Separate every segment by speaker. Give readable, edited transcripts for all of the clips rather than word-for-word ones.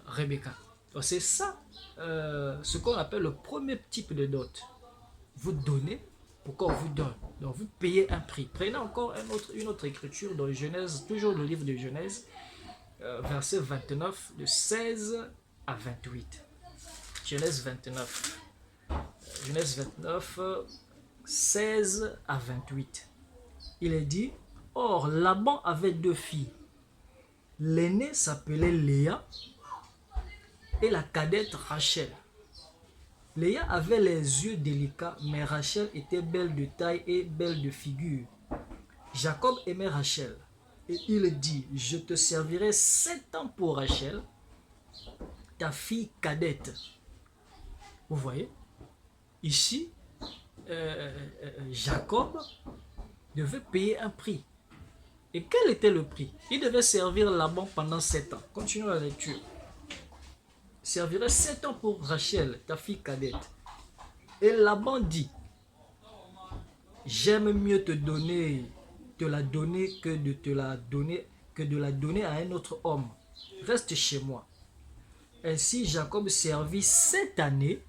Speaker 1: Rebecca. Donc c'est ça ce qu'on appelle le premier type de dot. Vous donnez pour qu'on vous donne. Donc vous payez un prix. Prenez encore une autre écriture dans Genèse, toujours le livre de Genèse, verset 29, de 16 à 28. Genèse 29. Genèse 29, 16 à 28. Il est dit, or Laban avait deux filles. L'aînée s'appelait Léa et la cadette Rachel. Léa avait les yeux délicats, mais Rachel était belle de taille et belle de figure. Jacob aimait Rachel. Et il dit, je te servirai 7 ans pour Rachel, ta fille cadette. Vous voyez, ici, Jacob devait payer un prix. Et quel était le prix? Il devait servir Laban pendant 7 ans. Continuons la lecture. Il servirait 7 ans pour Rachel, ta fille cadette. Et Laban dit, j'aime mieux te la donner que de la donner à un autre homme. Reste chez moi. Ainsi Jacob servit 7 années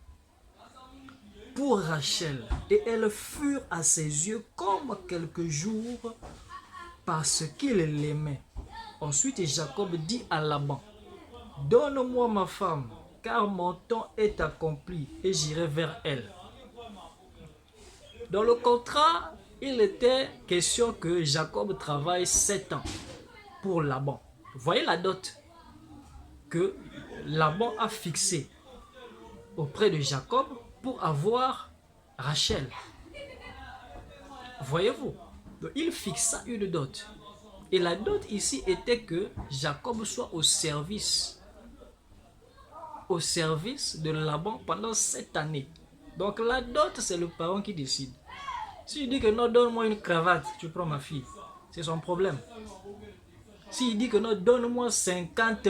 Speaker 1: pour Rachel, et elles furent à ses yeux comme quelques jours parce qu'il l'aimait. Ensuite Jacob dit à Laban, donne-moi ma femme, car mon temps est accompli et j'irai vers elle. Dans le contrat, il était question que Jacob travaille 7 ans pour Laban. Vous voyez la dot que Laban a fixée auprès de Jacob pour avoir Rachel. Voyez-vous? Donc il fixa une dot. Et la dot ici était que Jacob soit au service de Laban pendant 7 années. Donc la dot, c'est le parent qui décide. S'il dit que non, donne-moi une cravate, tu prends ma fille. C'est son problème. S'il dit que non, donne-moi 50,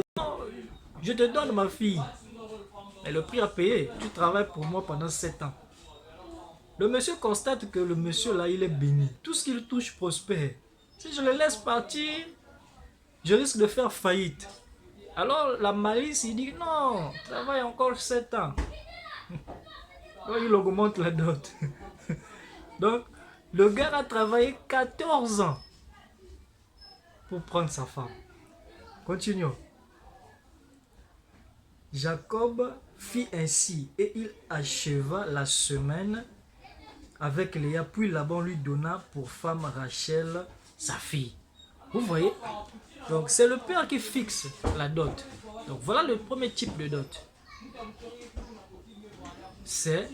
Speaker 1: je te donne ma fille. Mais le prix à payer, tu travailles pour moi pendant 7 ans. Le monsieur constate que le monsieur là, il est béni. Tout ce qu'il touche prospère. Si je le laisse partir, je risque de faire faillite. Alors la malice, il dit non, travaille encore 7 ans. Donc il augmente la dot. Donc le gars a travaillé 14 ans pour prendre sa femme. Continuons. Jacob fit ainsi et il acheva la semaine avec Léa, puis Laban lui donna pour femme Rachel, sa fille. Vous voyez? Donc c'est le père qui fixe la dot. Donc voilà le premier type de dot. C'est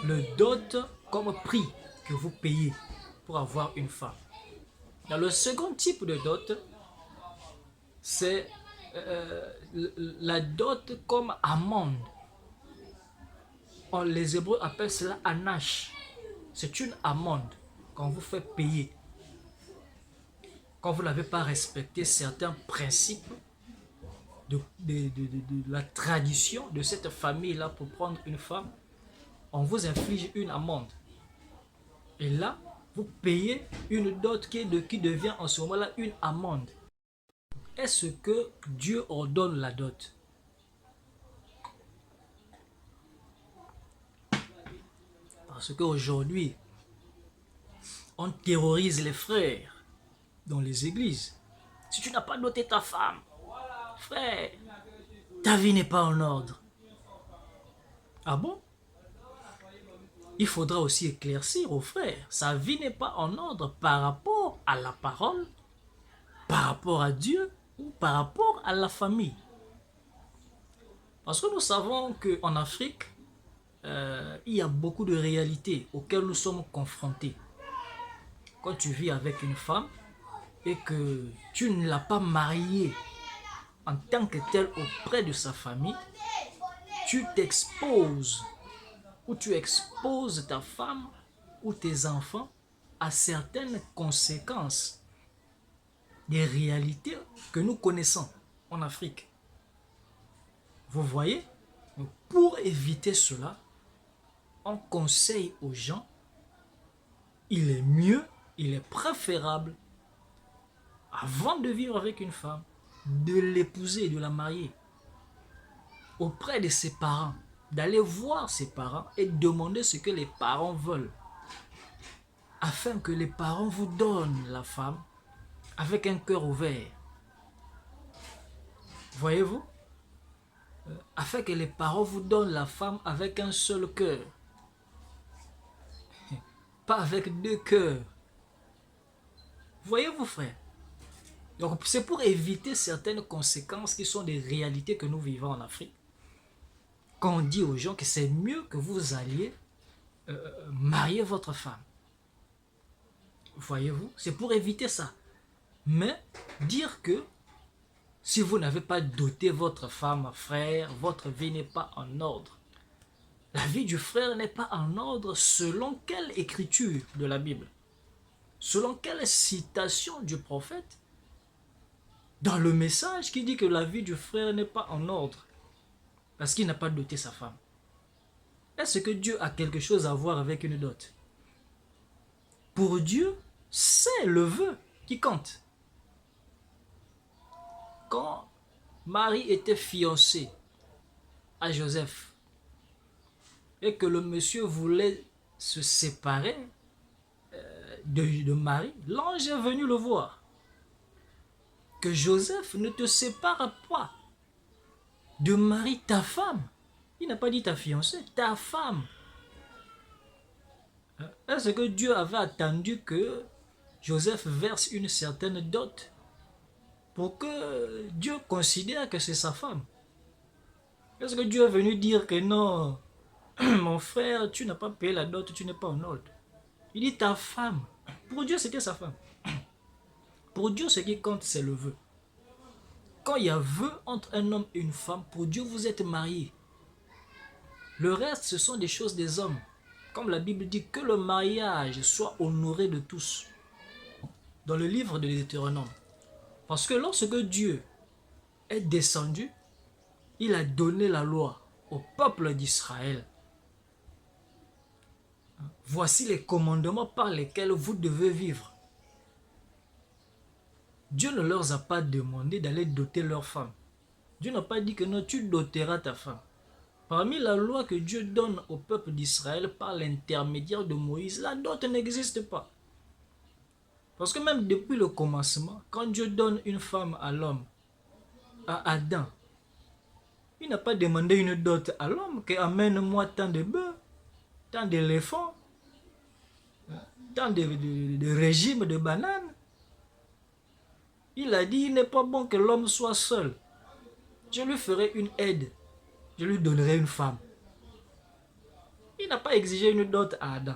Speaker 1: le dot comme prix que vous payez pour avoir une femme. Dans le second type de dot, c'est la dot comme amende. Les Hébreux appellent cela anash. C'est une amende qu'on vous fait payer quand vous n'avez pas respecté certains principes de la tradition de cette famille-là pour prendre une femme. On vous inflige une amende. Et là, vous payez une dot qui devient en ce moment-là une amende. Est-ce que Dieu ordonne la dot? Parce qu'aujourd'hui, on terrorise les frères dans les églises. Si tu n'as pas doté ta femme, frère, ta vie n'est pas en ordre. Ah bon? Il faudra aussi éclaircir aux frères. Sa vie n'est pas en ordre par rapport à la parole, par rapport à Dieu ou par rapport à la famille. Parce que nous savons qu'en Afrique, il y a beaucoup de réalités auxquelles nous sommes confrontés. Quand tu vis avec une femme et que tu ne l'as pas mariée en tant que telle auprès de sa famille, tu t'exposes ou tu exposes ta femme ou tes enfants à certaines conséquences des réalités que nous connaissons en Afrique. Vous voyez? Donc, pour éviter cela, on conseille aux gens, il est mieux, il est préférable, avant de vivre avec une femme, de l'épouser et de la marier. auprès de ses parents, d'aller voir ses parents et demander ce que les parents veulent, afin que les parents vous donnent la femme avec un cœur ouvert. Voyez-vous? Afin que les parents vous donnent la femme avec un seul cœur, pas avec deux cœurs. Voyez-vous, frère? Donc, c'est pour éviter certaines conséquences qui sont des réalités que nous vivons en Afrique. Quand on dit aux gens que c'est mieux que vous alliez marier votre femme. Voyez-vous? C'est pour éviter ça. Mais dire que si vous n'avez pas doté votre femme, frère, votre vie n'est pas en ordre. La vie du frère n'est pas en ordre selon quelle écriture de la Bible? Selon quelle citation du prophète? Dans le message qui dit que la vie du frère n'est pas en ordre parce qu'il n'a pas doté sa femme. Est-ce que Dieu a quelque chose à voir avec une dot? Pour Dieu, c'est le vœu qui compte. Quand Marie était fiancée à Joseph et que le monsieur voulait se séparer de Marie, l'ange est venu le voir. Que Joseph ne te sépare pas de Marie, ta femme. Il n'a pas dit ta fiancée, ta femme. Est-ce que Dieu avait attendu que Joseph verse une certaine dot pour que Dieu considère que c'est sa femme? Est-ce que Dieu est venu dire que non, mon frère, tu n'as pas payé la dot, tu n'es pas en ordre? Il dit ta femme. Pour Dieu, c'était sa femme. Pour Dieu, ce qui compte, c'est le vœu. Quand il y a vœu entre un homme et une femme, pour Dieu, vous êtes mariés. Le reste, ce sont des choses des hommes. Comme la Bible dit, que le mariage soit honoré de tous. Dans le livre de Deutéronome. Parce que lorsque Dieu est descendu, il a donné la loi au peuple d'Israël. Voici les commandements par lesquels vous devez vivre. Dieu ne leur a pas demandé d'aller doter leur femme. Dieu n'a pas dit que non, tu doteras ta femme. Parmi la loi que Dieu donne au peuple d'Israël par l'intermédiaire de Moïse, la dot n'existe pas. Parce que même depuis le commencement, quand Dieu donne une femme à l'homme, à Adam, il n'a pas demandé une dot à l'homme que amène-moi tant de bœufs, tant d'éléphants, tant de régimes de bananes. Il a dit, il n'est pas bon que l'homme soit seul. Je lui ferai une aide. Je lui donnerai une femme. Il n'a pas exigé une dot à Adam.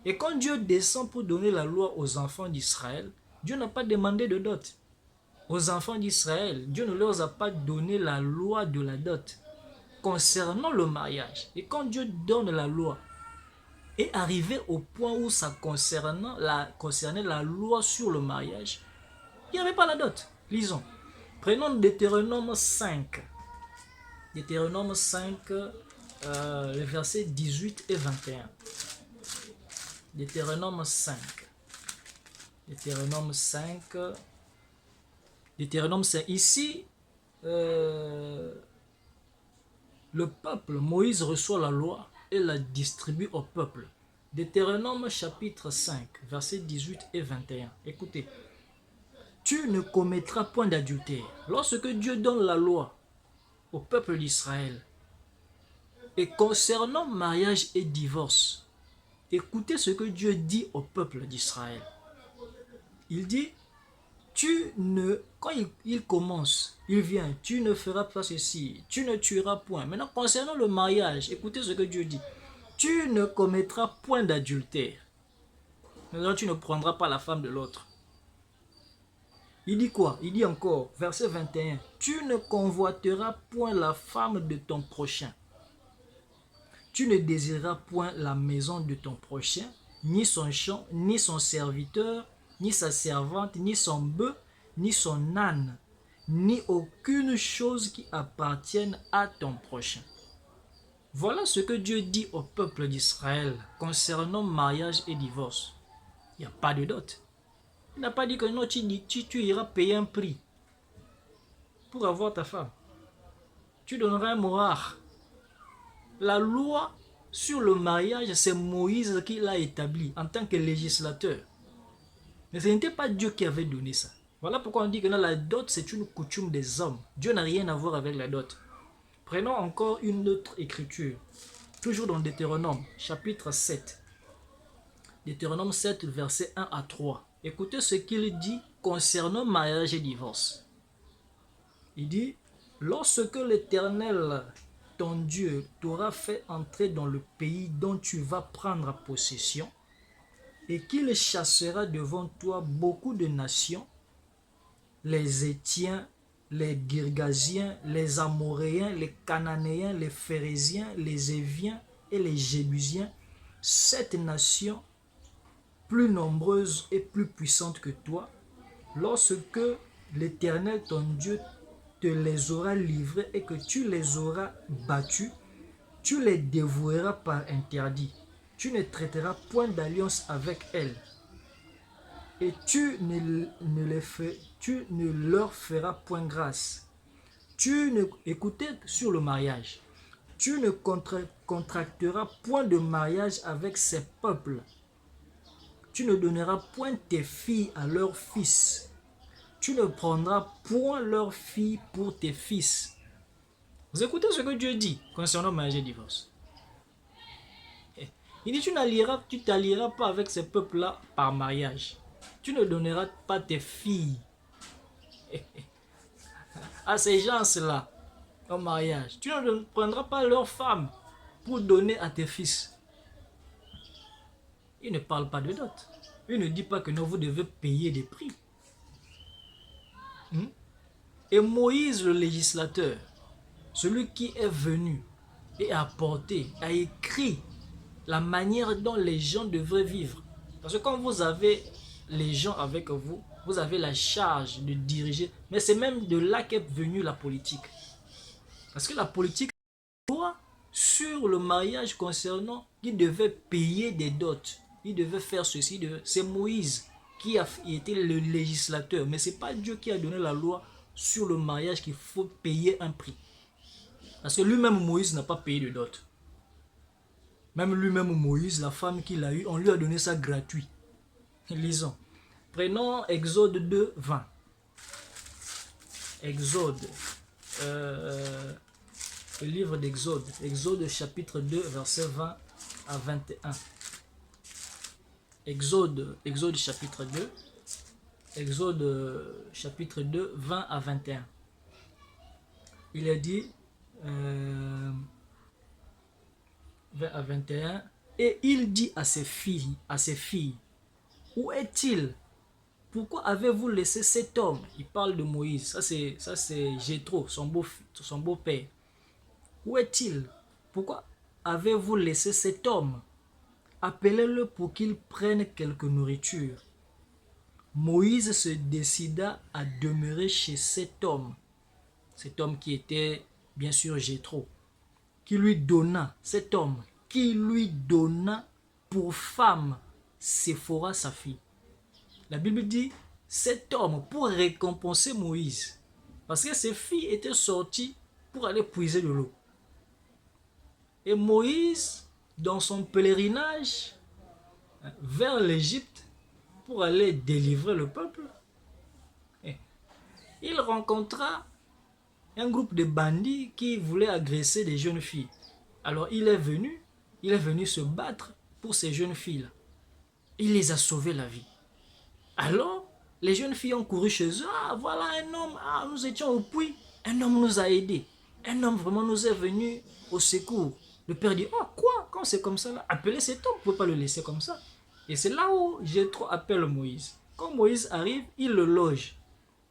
Speaker 1: Et quand Dieu descend pour donner la loi aux enfants d'Israël, Dieu n'a pas demandé de dot. Aux enfants d'Israël, Dieu ne leur a pas donné la loi de la dot concernant le mariage. Et quand Dieu donne la loi, est arrivé au point où ça concernait la loi sur le mariage, il n'y avait pas la dot. Lisons. Prenons Deutéronome 5. Deutéronome 5, les versets 18 et 21. Deutéronome 5. Deutéronome 5. Deutéronome 5. Ici, le peuple, Moïse reçoit la loi et la distribue au peuple. Deutéronome chapitre 5, versets 18 et 21. Écoutez. Tu ne commettras point d'adultère. Lorsque Dieu donne la loi au peuple d'Israël, et concernant mariage et divorce, écoutez ce que Dieu dit au peuple d'Israël. Il dit, quand il commence, il vient, tu ne feras pas ceci, tu ne tueras point. Maintenant, concernant le mariage, écoutez ce que Dieu dit. Tu ne commettras point d'adultère. Maintenant, tu ne prendras pas la femme de l'autre. Il dit quoi? Il dit encore, verset 21, tu ne convoiteras point la femme de ton prochain. Tu ne désireras point la maison de ton prochain, ni son champ, ni son serviteur, ni sa servante, ni son bœuf, ni son âne, ni aucune chose qui appartienne à ton prochain. Voilà ce que Dieu dit au peuple d'Israël concernant mariage et divorce. Il n'y a pas de dot. Il n'a pas dit que non, tu iras payer un prix pour avoir ta femme. tu donneras un mohar. La loi sur le mariage, c'est Moïse qui l'a établi en tant que législateur. Mais ce n'était pas Dieu qui avait donné ça. Voilà pourquoi on dit que la dot, c'est une coutume des hommes. Dieu n'a rien à voir avec la dot. Prenons encore une autre écriture. Toujours dans Deutéronome, chapitre 7. Deutéronome 7, versets 1 à 3. Écoutez ce qu'il dit concernant mariage et divorce. Il dit, lorsque l'Éternel, ton Dieu, t'aura fait entrer dans le pays dont tu vas prendre possession, et qu'il chassera devant toi beaucoup de nations, les Hétiens, les Girgasiens, les Amoréens, les Cananéens, les Phérésiens, les Éviens et les Jébusiens, 7 nations plus nombreuses et plus puissantes que toi, lorsque l'Éternel ton Dieu te les aura livrés et que tu les auras battus, tu les dévoueras par interdit. Tu ne traiteras point d'alliance avec elles. Et tu ne leur feras point grâce. Écoutez sur le mariage. Tu ne contracteras point de mariage avec ces peuples. Tu ne donneras point tes filles à leurs fils. Tu ne prendras point leurs filles pour tes fils. Vous écoutez ce que Dieu dit concernant mariage et divorce. Il dit, tu t'allieras pas avec ces peuples-là par mariage. Tu ne donneras pas tes filles à ces gens-là en mariage. Tu ne prendras pas leurs femmes pour donner à tes fils. Il ne parle pas de dot. Il ne dit pas que non, vous devez payer des prix. Et Moïse, le législateur, celui qui est venu et a écrit la manière dont les gens devraient vivre. Parce que quand vous avez les gens avec vous, vous avez la charge de diriger. Mais c'est même de là qu'est venue la politique. Parce que la politique, loi sur le mariage concernant qui devait payer des dots. Il devait faire ceci. C'est Moïse qui a été le législateur. Mais ce n'est pas Dieu qui a donné la loi sur le mariage qu'il faut payer un prix. Parce que lui-même, Moïse n'a pas payé de dot. Même lui-même, Moïse, la femme qu'il a eue, on lui a donné ça gratuit. Lisons. Prenons Exode 2, 20. Exode. Le livre d'Exode. Exode chapitre 2, verset 20 à 21. Exode chapitre 2. Exode chapitre 2, 20 à 21. Il a dit... 20 à 21, et il dit à ses filles, où est-il? Pourquoi avez-vous laissé cet homme? Il parle de Moïse, ça c'est Jéthro, son beau-père. Où est-il? Pourquoi avez-vous laissé cet homme? Appelez-le pour qu'il prenne quelque nourriture. Moïse se décida à demeurer chez cet homme qui était bien sûr Jéthro, cet homme qui lui donna pour femme Séphora sa fille. La Bible dit, cet homme pour récompenser Moïse, parce que ses filles étaient sorties pour aller puiser de l'eau. Et Moïse, dans son pèlerinage vers l'Égypte pour aller délivrer le peuple, il rencontra un groupe de bandits qui voulaient agresser des jeunes filles. Alors il est venu se battre pour ces jeunes filles-là. Il les a sauvées la vie. Alors, les jeunes filles ont couru chez eux. Ah, voilà un homme. Ah, nous étions au puits. Un homme nous a aidés. Un homme vraiment nous est venu au secours. Le père dit, oh quoi? Quand c'est comme ça là, appelez cet homme, vous ne pouvez pas le laisser comme ça. Et c'est là où Jéthro appelle Moïse. Quand Moïse arrive, il le loge.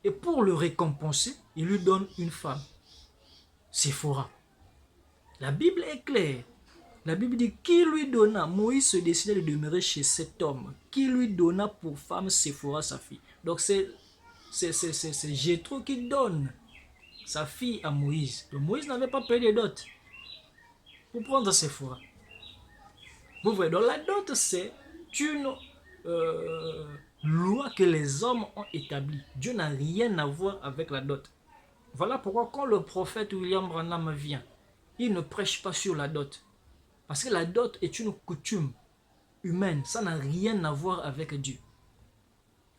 Speaker 1: Et pour le récompenser, il lui donne une femme, Séphora. La Bible est claire. La Bible dit, qui lui donna, Moïse se décida de demeurer chez cet homme, qui lui donna pour femme Séphora, sa fille. Donc c'est Jéthro qui donne sa fille à Moïse. Donc Moïse n'avait pas payé de dot pour prendre Séphora. Vous voyez, donc la dot c'est une loi que les hommes ont établie. Dieu n'a rien à voir avec la dot. Voilà pourquoi quand le prophète William Branham vient, il ne prêche pas sur la dot. Parce que la dot est une coutume humaine. Ça n'a rien à voir avec Dieu.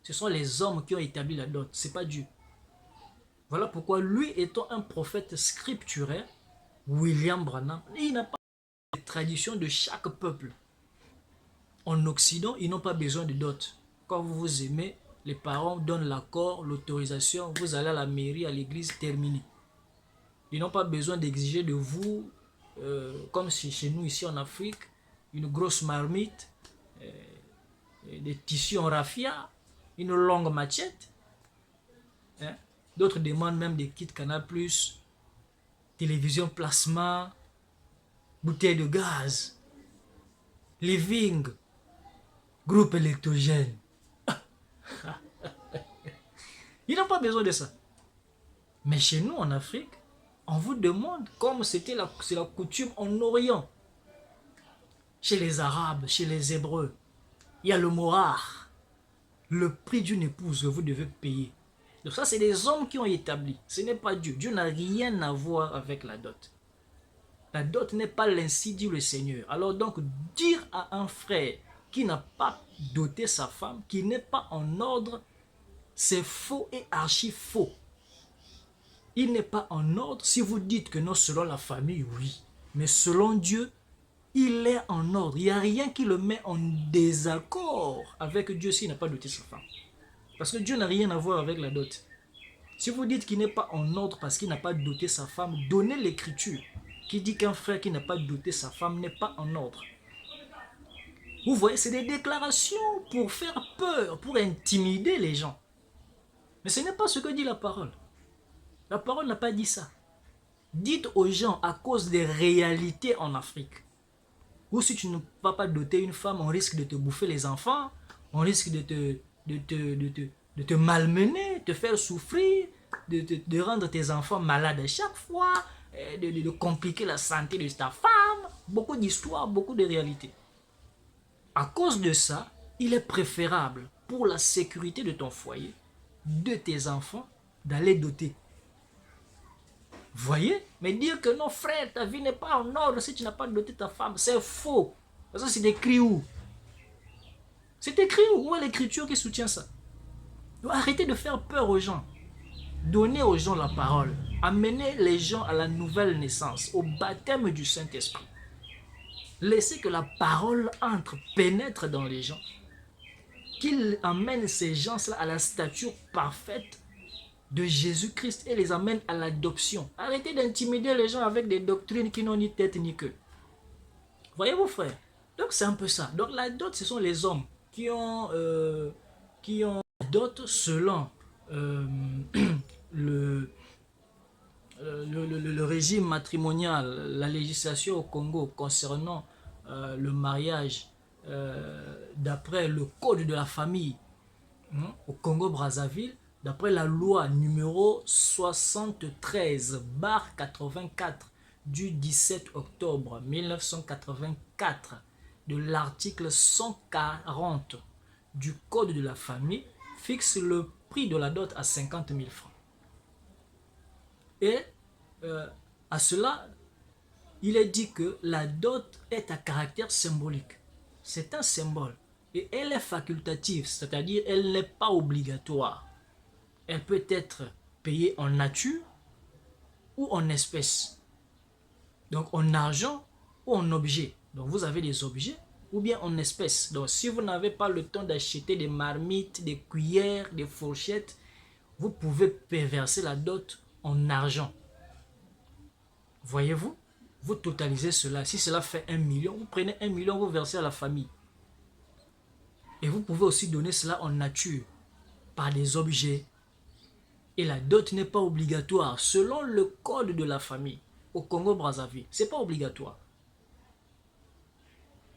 Speaker 1: Ce sont les hommes qui ont établi la dot. Ce n'est pas Dieu. Voilà pourquoi lui étant un prophète scripturaire, William Branham, il n'a pas de tradition de chaque peuple. En Occident, ils n'ont pas besoin de dot. Quand vous vous aimez, les parents donnent l'accord, l'autorisation, vous allez à la mairie, à l'église, terminé. Ils n'ont pas besoin d'exiger de vous, comme chez nous ici en Afrique, une grosse marmite, des tissus en raffia, une longue machette. Hein? D'autres demandent même des kits Canal+, télévision plasma, bouteille de gaz, living, groupe électrogène. Ils n'ont pas besoin de ça. Mais chez nous en Afrique, on vous demande, comme c'est la coutume en Orient, chez les Arabes, chez les Hébreux, il y a le mohar, le prix d'une épouse que vous devez payer. Donc ça, c'est des hommes qui ont établi. Ce n'est pas Dieu. Dieu n'a rien à voir avec la dot. La dot n'est pas l'ainsi dit le Seigneur. Alors donc, dire à un frère qui n'a pas doté sa femme, qui n'est pas en ordre, c'est faux et archi faux. Il n'est pas en ordre si vous dites que non, selon la famille, oui. Mais selon Dieu, il est en ordre. Il n'y a rien qui le met en désaccord avec Dieu s'il n'a pas doté sa femme. Parce que Dieu n'a rien à voir avec la dot. Si vous dites qu'il n'est pas en ordre parce qu'il n'a pas doté sa femme, donnez l'écriture qui dit qu'un frère qui n'a pas doté sa femme n'est pas en ordre. Vous voyez, c'est des déclarations pour faire peur, pour intimider les gens. Mais ce n'est pas ce que dit la parole. La parole n'a pas dit ça. Dites aux gens à cause des réalités en Afrique. Ou si tu ne vas pas doter une femme, on risque de te bouffer les enfants, on risque de te malmener, te faire souffrir, de rendre tes enfants malades à chaque fois, de compliquer la santé de ta femme. Beaucoup d'histoires, beaucoup de réalités. À cause de ça, il est préférable pour la sécurité de ton foyer, de tes enfants, d'aller doter. Voyez? Mais dire que non, frère, ta vie n'est pas en ordre si tu n'as pas doté ta femme, c'est faux. Parce que c'est écrit où? C'est écrit où? Où est l'écriture qui soutient ça? Donc arrêtez de faire peur aux gens. Donnez aux gens la parole. Amenez les gens à la nouvelle naissance, au baptême du Saint-Esprit. Laissez que la parole entre, pénètre dans les gens. Qu'il amène ces gens-là à la stature parfaite de Jésus-Christ et les amène à l'adoption. Arrêtez d'intimider les gens avec des doctrines qui n'ont ni tête ni queue. Voyez-vous, frère? Donc c'est un peu ça. Donc la dot, ce sont les hommes qui ont la dot selon le régime matrimonial, la législation au Congo concernant le mariage d'après le code de la famille au Congo-Brazzaville, d'après la loi numéro 73/84 du 17 octobre 1984 de l'article 140 du code de la famille, fixe le prix de la dot à 50 000 francs. Et à cela, il est dit que la dot est à caractère symbolique. C'est un symbole. Et elle est facultative, c'est-à-dire elle n'est pas obligatoire. Elle peut être payée en nature ou en espèces. Donc en argent ou en objet. Donc vous avez des objets ou bien en espèces. Donc si vous n'avez pas le temps d'acheter des marmites, des cuillères, des fourchettes, vous pouvez verser la dot en argent. Voyez-vous? Vous totalisez cela. Si cela fait 1 million, vous prenez 1 million, vous versez à la famille. Et vous pouvez aussi donner cela en nature, par des objets. Et la dot n'est pas obligatoire, selon le code de la famille. Au Congo-Brazzaville, ce n'est pas obligatoire.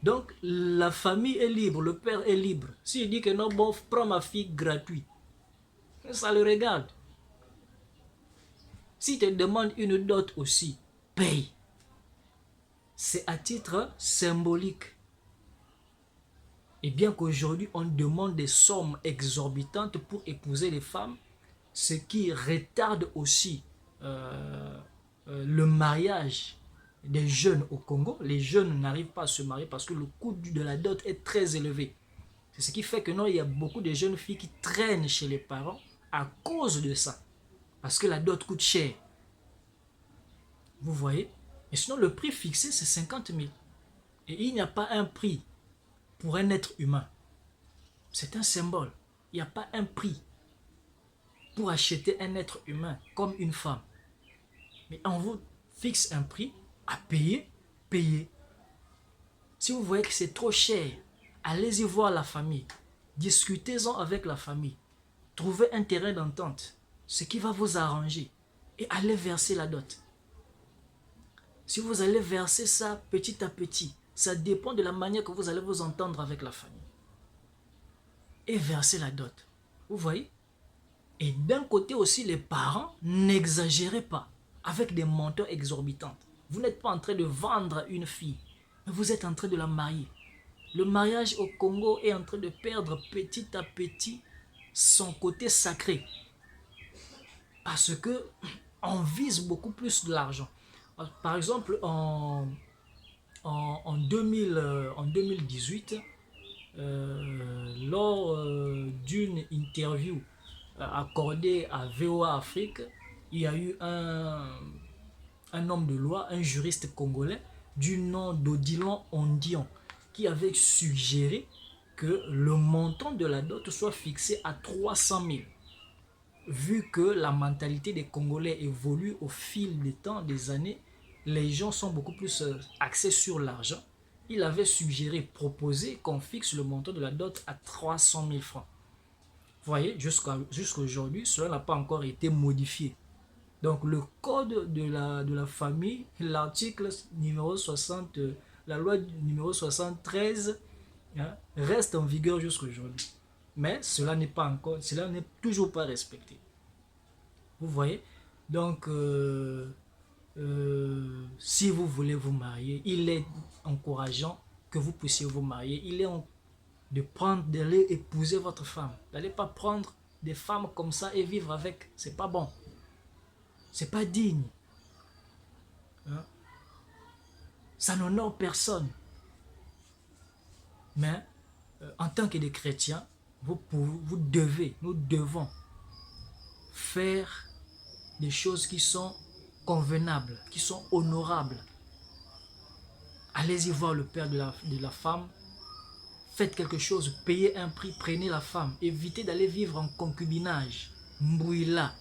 Speaker 1: Donc, la famille est libre, le père est libre. S'il dit que non, bon, prends ma fille gratuite, ça le regarde. Si tu demandes une dot aussi, paye. C'est à titre symbolique. Et bien qu'aujourd'hui, on demande des sommes exorbitantes pour épouser les femmes, ce qui retarde aussi le mariage des jeunes au Congo. Les jeunes n'arrivent pas à se marier parce que le coût de la dot est très élevé. C'est ce qui fait que non, il y a beaucoup de jeunes filles qui traînent chez les parents à cause de ça. Parce que la dot coûte cher. Vous voyez? Et sinon, le prix fixé, c'est 50 000. Et il n'y a pas un prix pour un être humain. C'est un symbole. Il n'y a pas un prix pour acheter un être humain comme une femme. Mais on vous fixe un prix à payer, payez. Si vous voyez que c'est trop cher, allez-y voir la famille. Discutez-en avec la famille. Trouvez un terrain d'entente, ce qui va vous arranger. Et allez verser la dot. Si vous allez verser ça petit à petit, ça dépend de la manière que vous allez vous entendre avec la famille. Et verser la dot. Vous voyez? Et d'un côté aussi, les parents, n'exagérez pas avec des montants exorbitants. Vous n'êtes pas en train de vendre une fille, mais vous êtes en train de la marier. Le mariage au Congo est en train de perdre petit à petit son côté sacré. Parce que on vise beaucoup plus de l'argent. Par exemple, en 2018, lors d'une interview accordée à VOA Afrique, il y a eu un homme de loi, un juriste congolais du nom d'Odilon Ondion, qui avait suggéré que le montant de la dot soit fixé à 300 000. Vu que la mentalité des Congolais évolue au fil des temps, des années, les gens sont beaucoup plus axés sur l'argent. Il avait suggéré, proposé qu'on fixe le montant de la dot à 300 000 francs. Vous voyez, jusqu'à aujourd'hui, cela n'a pas encore été modifié. Donc le code de la famille, l'article numéro 60, la loi numéro 73, hein, reste en vigueur jusqu'à aujourd'hui. Mais cela n'est toujours pas respecté. Vous voyez? Donc, si vous voulez vous marier, il est encourageant que vous puissiez vous marier. Il est d'aller épouser votre femme. N'allez pas prendre des femmes comme ça et vivre avec. C'est pas bon. C'est pas digne. Hein? Ça n'honore personne. Mais en tant que des chrétiens, nous devons faire des choses qui sont convenables, qui sont honorables. Allez-y voir le père de la femme. Faites quelque chose, payez un prix, prenez la femme. Évitez d'aller vivre en concubinage. Mbouila.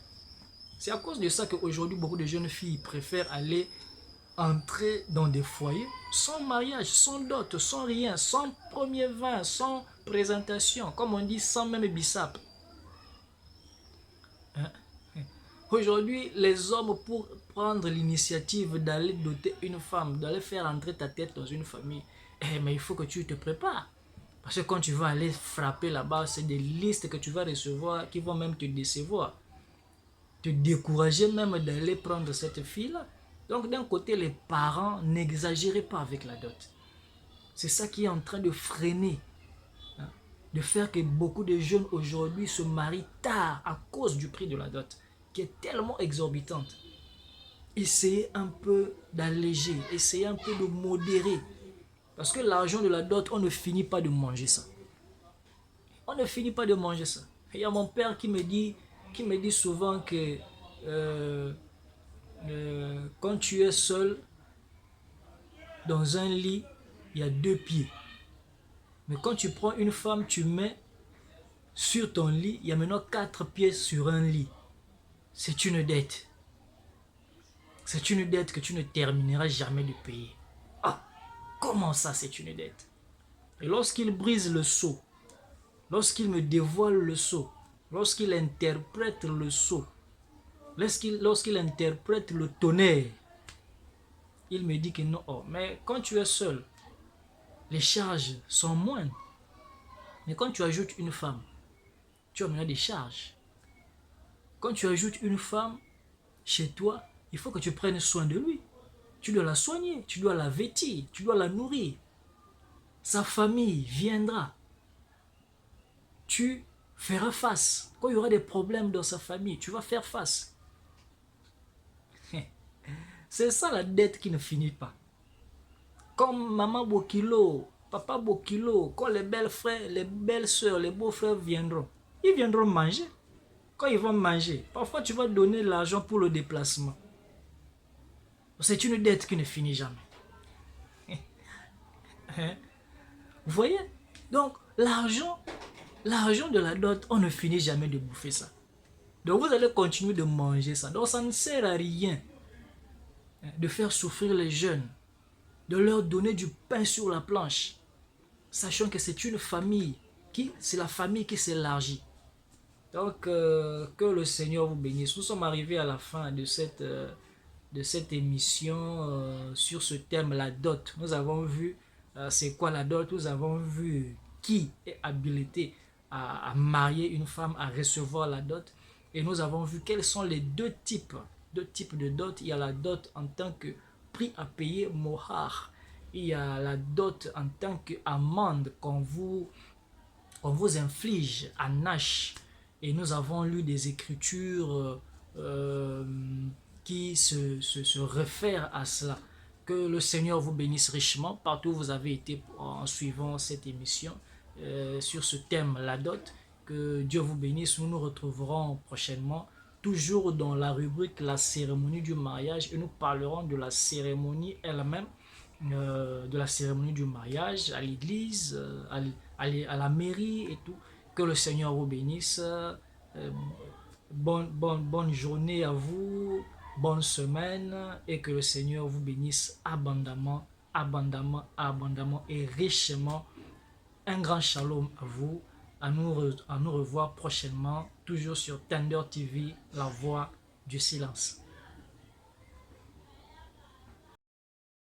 Speaker 1: C'est à cause de ça qu'aujourd'hui, beaucoup de jeunes filles préfèrent aller entrer dans des foyers sans mariage, sans dot, sans rien, sans premier vin, sans présentation, comme on dit, sans même bissap. Hein? Aujourd'hui, les hommes, pour prendre l'initiative d'aller doter une femme, d'aller faire entrer ta tête dans une famille, mais il faut que tu te prépares. Parce que quand tu vas aller frapper là-bas, c'est des listes que tu vas recevoir qui vont même te décevoir. Te décourager même d'aller prendre cette fille-là. Donc d'un côté, les parents, n'exagérez pas avec la dot. C'est ça qui est en train de freiner, hein, de faire que beaucoup de jeunes aujourd'hui se marient tard à cause du prix de la dot, qui est tellement exorbitante. Essayez un peu d'alléger, essayez un peu de modérer. Parce que l'argent de la dot, on ne finit pas de manger ça. On ne finit pas de manger ça. Il y a mon père qui me dit souvent que quand tu es seul dans un lit, il y a 2 pieds. Mais quand tu prends une femme, tu mets sur ton lit, il y a maintenant 4 pieds sur un lit. C'est une dette. C'est une dette que tu ne termineras jamais de payer. Ah, comment ça, c'est une dette? Et lorsqu'il brise le sceau, lorsqu'il me dévoile le sceau, lorsqu'il interprète le sceau, lorsqu'il interprète le tonnerre, il me dit que non, mais quand tu es seul, les charges sont moindres. Mais quand tu ajoutes une femme, tu as maintenant des charges. Quand tu ajoutes une femme chez toi, il faut que tu prennes soin de lui. Tu dois la soigner, tu dois la vêtir, tu dois la nourrir. Sa famille viendra. Tu feras face. Quand il y aura des problèmes dans sa famille, tu vas faire face. C'est ça la dette qui ne finit pas. Comme maman Bokilo, papa Bokilo, quand les belles frères, les belles soeurs, les beaux frères viendront, ils viendront manger. Quand ils vont manger, parfois tu vas donner l'argent pour le déplacement. C'est une dette qui ne finit jamais. Vous voyez? Donc l'argent de la dot, on ne finit jamais de bouffer ça. Donc vous allez continuer de manger ça. Donc ça ne sert à rien de faire souffrir les jeunes, de leur donner du pain sur la planche, sachant que c'est une famille, c'est la famille qui s'élargit. Donc que le Seigneur vous bénisse. Nous sommes arrivés à la fin de cette émission sur ce thème, la dot. Nous avons vu c'est quoi la dot, nous avons vu qui est habilité à marier une femme, à recevoir la dot. Et nous avons vu quels sont les deux types de dot. Il y a la dot en tant que prix à payer, mohar. Il y a la dot en tant qu'amende qu'on vous inflige à Nash. Et nous avons lu des écritures qui se réfèrent à cela. Que le Seigneur vous bénisse richement partout où vous avez été en suivant cette émission sur ce thème, la dot. Que Dieu vous bénisse. Nous nous retrouverons prochainement, toujours dans la rubrique la cérémonie du mariage, et nous parlerons de la cérémonie elle-même, de la cérémonie du mariage à l'église, à la mairie et tout. Que le Seigneur vous bénisse. Bonne journée à vous, bonne semaine, et que le Seigneur vous bénisse abondamment, abondamment, abondamment et richement. Un grand shalom à vous. À nous revoir prochainement, toujours sur Tender TV, la voix du silence.